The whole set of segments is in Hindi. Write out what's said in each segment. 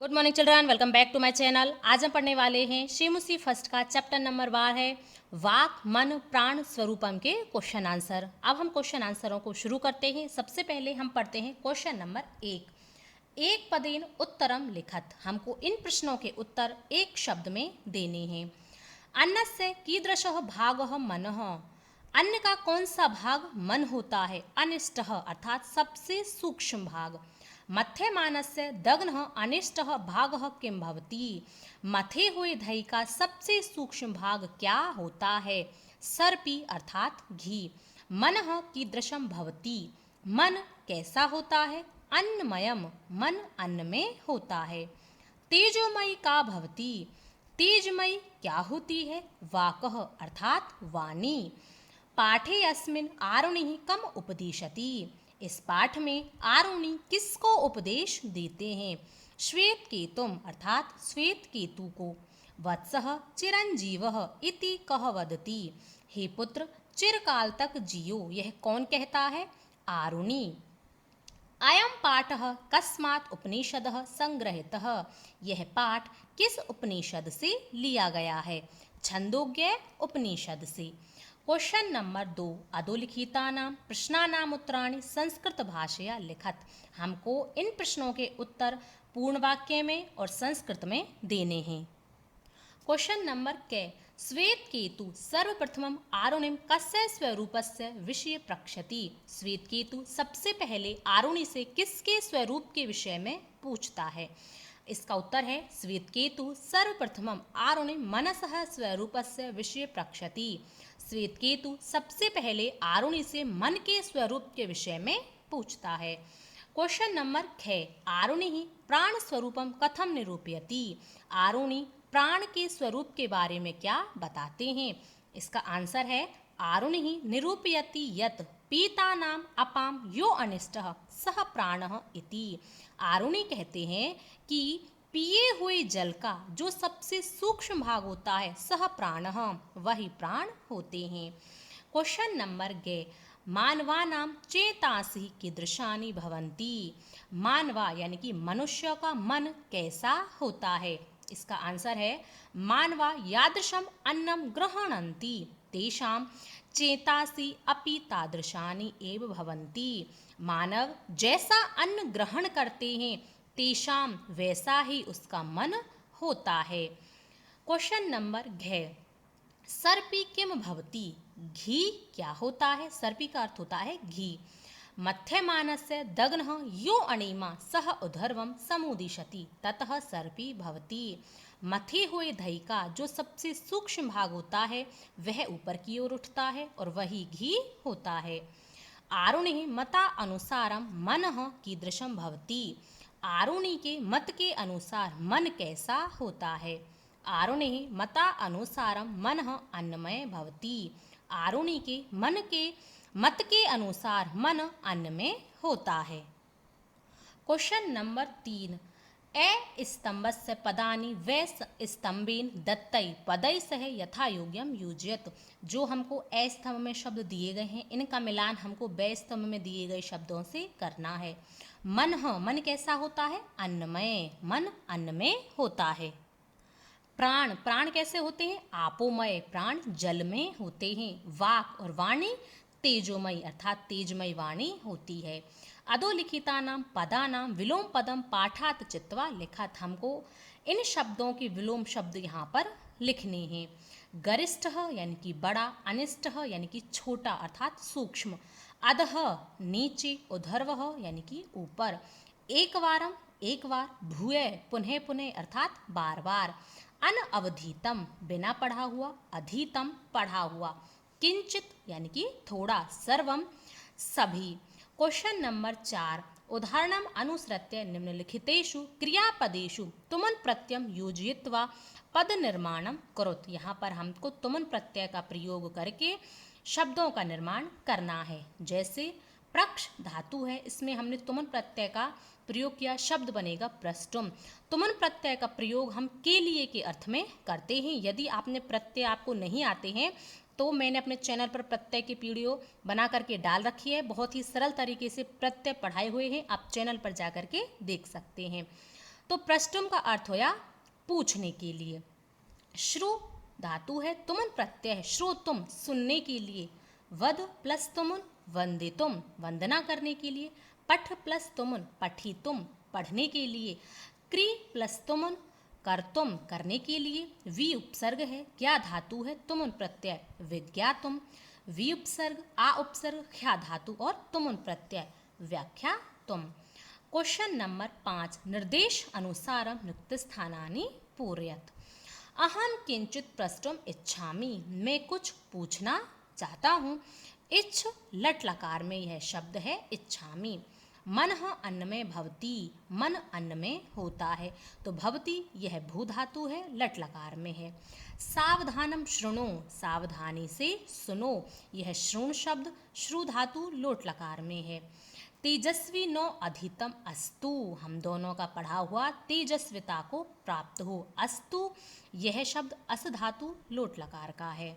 Good morning children, welcome back to my channel. आज हम पढ़ने वाले हैं शेमुसी फर्स्ट का चैप्टर नंबर 12 है वाक मन प्राण स्वरूपम के क्वेश्चन आंसर। अब हम क्वेश्चन आंसरों को शुरू करते हैं। सबसे पहले हम पढ़ते हैं क्वेश्चन नंबर 1 पदेन उत्तरम लिखत। हमको इन प्रश्नों के उत्तर एक शब्द में देने हैं। अन्नस्य कीदृशः भागः मनः। अन्न का कौन सा भाग मन होता है। अनिष्टः अर्थात सबसे सूक्ष्म भाग। मथ्यमानस्य दग्नः अनिष्टः भागः किं भवति। मथे हुए दही का सबसे सूक्ष्म भाग क्या होता है। सर्पी अर्थात घी। मनः कीदृशं भवति। मन कैसा होता है। अन्नमयम मन अन्न में होता है। तेजोमयी का भवति। तेजमयी क्या होती है। वाकः अर्थात वाणी। पाठे अस्मिन् आरुणिः कम उपदिशति। इस पाठ में आरुणि किसको उपदेश देते हैं। श्वेत केतुम अर्थात श्वेत केतु को। वत्सः चिरंजीवः इति कह वदति। हे पुत्र चिरकाल तक जियो यह कौन कहता है। आरुणि। अयं पाठः कस्मात् उपनिषदः संग्रहितः। यह पाठ किस उपनिषद से लिया गया है। छंदोग्य उपनिषद से। क्वेश्चन नंबर 2 अधोलिखितानां प्रश्नानाम् उत्तराणि संस्कृत भाषया लिखत। हमको इन प्रश्नों के उत्तर पूर्ण वाक्य में और संस्कृत में देने हैं। क्वेश्चन नंबर के श्वेत केतु सर्वप्रथमम आरुणिम कस्य स्वरूपस्य विषय प्रक्षति। श्वेत केतु सबसे पहले आरुणि से किसके स्वरूप के विषय में पूछता है। इसका उत्तर है श्वेत केतु सर्वप्रथमम आरुणि मनसः स्वरूपस्य विषय प्रक्षति। श्वेत केतु सबसे पहले आरुणि से मन के स्वरूप के विषय में पूछता है। क्वेश्चन नंबर 6 आरुणि ही प्राण स्वरूपम कथम निरूपयति। आरुणि प्राण के स्वरूप के बारे में क्या बताते हैं। इसका आंसर है आरुणि ही निरूपयति यत् पीतानाम अपाम यो अनिष्टः सह प्राणः इति। आरुणि कहते हैं कि पिए हुए जल का जो सबसे सूक्ष्म भाग होता है सह प्राणः वही प्राण होते हैं। क्वेश्चन नंबर 11 मानवानां चेतांसि कीदृशानि भवन्ति। मानवा यानी कि मनुष्य का मन कैसा होता है। इसका आंसर है मानवा यादृशम अन्नम गृह्णन्ति तेषां चेतांसि अपि तादृशानि एव भवन्ति। मानव जैसा अन्न ग्रहण करते हैं तेषाम वैसा ही उसका मन होता है। क्वेश्चन नंबर 12 सर्पी किम भवति। घी क्या होता है। सर्पी का अर्थ होता है घी। मथ्यमानस्य दग्नः यो अणिमा सह उधर्वम समुदिशति ततः सर्पी भवति। मथे हुए दही का जो सबसे सूक्ष्म भाग होता है वह ऊपर की ओर उठता है और वही घी होता है। आरुणि मता अनुसारम मनः कीदृशं भवति। आरुणि के मत के अनुसार मन कैसा होता है। आरुणि मता अनुसारम मनः अन्नमय भवति। आरुणि के मत के अनुसार मन अन्न में होता है। क्वेश्चन नंबर 3 ए स्तंभस्य पदानि वै स्तंभेन दत्तै पदै सह यथा योग्यम युज्यत। जो हमको ए स्तंभ में शब्द दिए गए हैं इनका मिलान हमको बै स्तंभ में दिए गए शब्दों से करना है। मन कैसा होता है। अन्नमय मन अन्न में होता है। प्राण कैसे होते हैं। आपोमय प्राण जल में होते हैं। वाक और वाणी तेजोमयी अर्थात तेजमय वाणी होती है। अधोलिखितानां पदानां विलोम पदम पाठात चित्वा लिखत। हमको इन शब्दों के विलोम शब्द यहाँ पर लिखने हैं। गरिष्ठः यानी कि बड़ा। अनिष्टः यानी कि छोटा अर्थात सूक्ष्म। अधः नीचे। उधर्वः यानी कि ऊपर। एक बार। भूय पुनः पुनः अर्थात बार बार। अनअवधीतम बिना पढ़ा हुआ। अधीतम पढ़ा हुआ। किंचित यानी कि थोड़ा। सर्वम सभी। क्वेश्चन नंबर 4 उदाहरणम अनुसृत्य निम्नलिखितेषु क्रियापदेषु तुमन प्रत्ययम योजयित्वा पद निर्माणम करोत। यहाँ पर हमको तुमन प्रत्यय का प्रयोग करके शब्दों का निर्माण करना है। जैसे प्रक्ष धातु है इसमें हमने तुमन प्रत्यय का प्रयोग किया शब्द बनेगा प्रष्टुम। तुमन प्रत्यय का प्रयोग हम के लिए के अर्थ में करते हैं। यदि आपने प्रत्यय आपको नहीं आते हैं तो मैंने अपने चैनल पर प्रत्यय की वीडियो बना करके डाल रखी है। बहुत ही सरल तरीके से प्रत्यय पढ़ाए हुए हैं। आप चैनल पर जा कर के देख सकते हैं। तो प्रष्टुम का अर्थ होया पूछने के लिए। श्रु धातु है, तुमुन प्रत्यय है, श्रोतुम सुनने के लिए, वद प्लस तुमुन वंदितुम वंदना करने के लिए, पठ प्लस तुमुन पठितुम पढ़ने के लिए, क्री प्लस तुमुन कर्तुम करने के लिए, वी उपसर्ग है, क्या धातु है, तुमुन प्रत्यय विज्ञातुम, वी उपसर्ग आ उपसर्ग ख्या धातु और तुमुन प्रत्यय व्याख्या तुम। क्वेश्चन नंबर 5, निर्देश अनुसारम रिक्त स्थानानि पूरयत। अहम किंचित प्रष्टुम इच्छामि, मैं कुछ पूछना चाहता हूँ। इच्छ लट लकार में यह शब्द है इच्छामि। मनः अन्न में भवती, मन अन्न में होता है, तो भवती यह भू धातु है, लट लकार में है। सावधानम शृणु, सावधानी से सुनो, यह श्रुण शब्द श्रु धातु लोट लकार में है। तेजस्वी नो अधितम अस्तु, हम दोनों का पढ़ा हुआ तेजस्विता को प्राप्त हो। अस्तु यह शब्द अस धातु लोट लकार का है।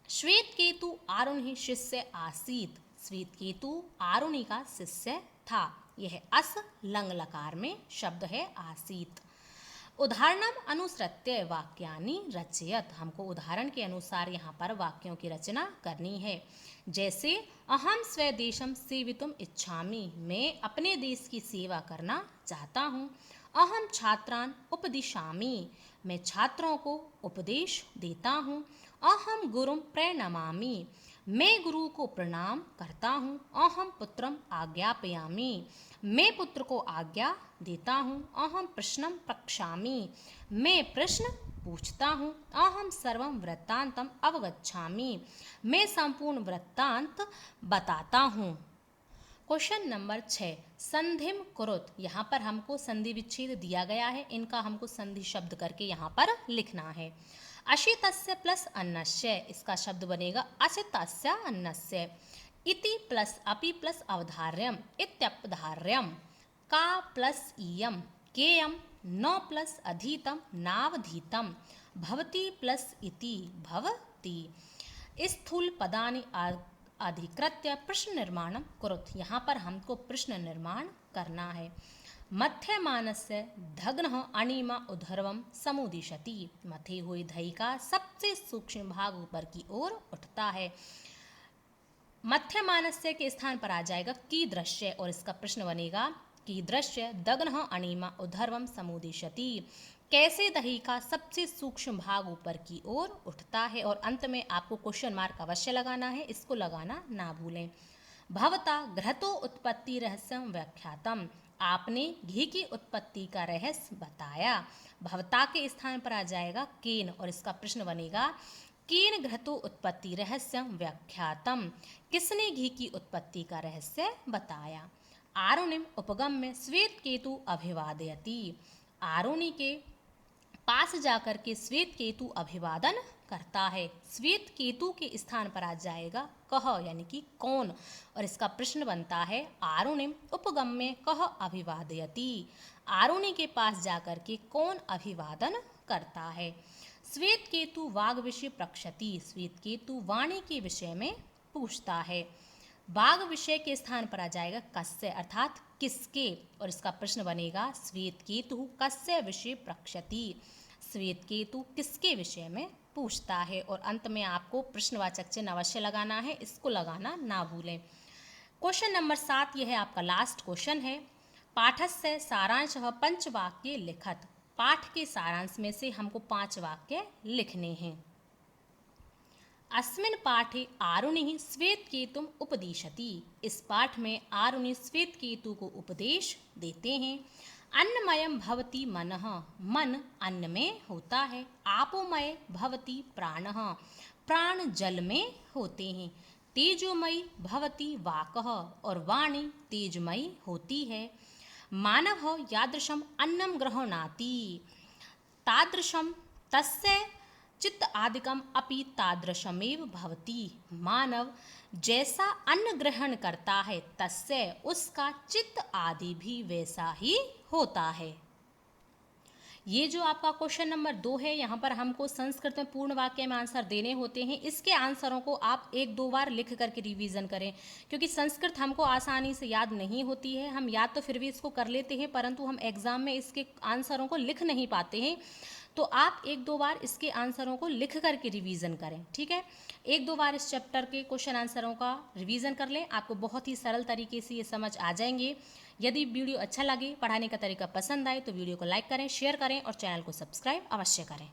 श्वेत केतु आरुणि शिष्य आसीत, श्वेत केतु आरुणि का शिष्य था, यह अस लंग लकार में शब्द है आसीत। उदाहरणम अनुसृत्य वाक्यानि रचयत, हमको उदाहरण के अनुसार यहाँ पर वाक्यों की रचना करनी है। जैसे अहम स्वदेशम सेवितुम इच्छामि, मैं अपने देश की सेवा करना चाहता हूँ। अहम छात्रान उपदिशामि, मैं छात्रों को उपदेश देता हूँ। अहम गुरुम प्रणमामि, मैं गुरु को प्रणाम करता हूँ। अहम पुत्रम आज्ञापयामि, मैं पुत्र को आज्ञा देता हूँ। अहम प्रश्नम प्रक्षामि, मैं प्रश्न पूछता हूँ। अहम सर्वम वृत्तांतम अवगच्छामि, मैं संपूर्ण वृत्तांत बताता हूँ। क्वेश्चन नंबर 6, संधिम कुरुत, यहाँ पर हमको संधि विच्छेद दिया गया है, इनका हमको संधि शब्द करके यहाँ पर लिखना है। अशितस्य प्लस अन्नस्य, इसका शब्द बनेगा अशितस्य अन्नस्य। इति प्लस अपि प्लस अवधार्यम इत्यपधार्यम। का प्लस इयम केयम, न प्लस अधीतम नावधीतम, भवति प्लस इति भवति। स्थूल पदानि अधिकृत्य प्रश्न निर्माणम कुरुत, यहाँ पर हमको प्रश्न निर्माण करना है। मध्यमानस्य धग्नः अणिमा उधर्वम समुदिशति, मथे हुई दही का सबसे सूक्ष्म भाग ऊपर की ओर उठता है। मध्यमानस्य के स्थान पर आ जाएगा की दृश्य, और इसका प्रश्न बनेगा की दृश्य दग्नः अणिमा उधर्वम समुदिशति, कैसे दही का सबसे सूक्ष्म भाग ऊपर की ओर उठता है। और अंत में आपको क्वेश्चन मार्क अवश्य लगाना है, इसको लगाना ना भूलें। भवता घृतो उत्पत्ति रहस्यम व्याख्यातम, आपने घी की उत्पत्ति का रहस्य बताया। भवता के स्थान पर आ जाएगा केन, और इसका प्रश्न बनेगा केन घृतो उत्पत्ति रहस्यम व्याख्यातम, किसने घी की उत्पत्ति का रहस्य बताया। आरुणिम उपगम में श्वेत केतु अभिवादयति, आरुणि के पास जाकर के श्वेत केतु अभिवादन करता है। श्वेत केतु के स्थान पर आ जाएगा कह, यानी कि कौन, और इसका प्रश्न बनता है आरुणिम उपगम्य कह अभिवादयति, आरुणि के पास जाकर के कौन अभिवादन करता है। श्वेत केतु वाग विषय प्रक्षति, श्वेत केतु वाणी के विषय में पूछता है। वाग विषय के स्थान पर आ जाएगा कस्य, अर्थात किसके, और इसका प्रश्न बनेगा श्वेत केतु कस्य विषय प्रक्षति, श्वेत केतु किसके विषय में पूछता है। और अंत में आपको प्रश्नवाचक चिन्ह अवश्य लगाना है, इसको लगाना ना भूलें। क्वेश्चन नंबर 7, यह है आपका लास्ट क्वेश्चन है। पाठस्य सारांश पंचवाक्य लिखत, पाठ के सारांश में से हमको 5 वाक्य लिखने हैं। अस्मिन् पाठे आरुणि श्वेत केतुम उपदिशति, इस पाठ में आरुणि श्वेत केतु को उपदेश देते हैं। अन्नमयम भवति मनः, मन अन्न में होता है। आपोमय भवति प्राणः, प्राण जल में होते हैं। तेजोमयी भवति वाकः, और वाणी तेजमयी होती है। मानव यादृशम अन्नम गृह्णाति, तादृशम तस्य चित्त आदिकम अपि तादृशमेव भवति, मानव जैसा अन्न ग्रहण करता है तस्य उसका चित्त आदि भी वैसा ही होता है। ये जो आपका क्वेश्चन नंबर 2 है, यहाँ पर हमको संस्कृत में पूर्ण वाक्य में आंसर देने होते हैं। इसके आंसरों को आप 1-2 बार लिख करके रिवीजन करें, क्योंकि संस्कृत हमको आसानी से याद नहीं होती है। हम याद तो फिर भी इसको कर लेते हैं, परंतु हम एग्जाम में इसके आंसरों को लिख नहीं पाते हैं। तो आप 1-2 बार इसके आंसरों को लिख करके रिवीजन करें, ठीक है। 1-2 बार इस चैप्टर के क्वेश्चन आंसरों का रिवीजन कर लें, आपको बहुत ही सरल तरीके से ये समझ आ जाएंगे। यदि वीडियो अच्छा लगे, पढ़ाने का तरीका पसंद आए, तो वीडियो को लाइक करें, शेयर करें और चैनल को सब्सक्राइब अवश्य करें।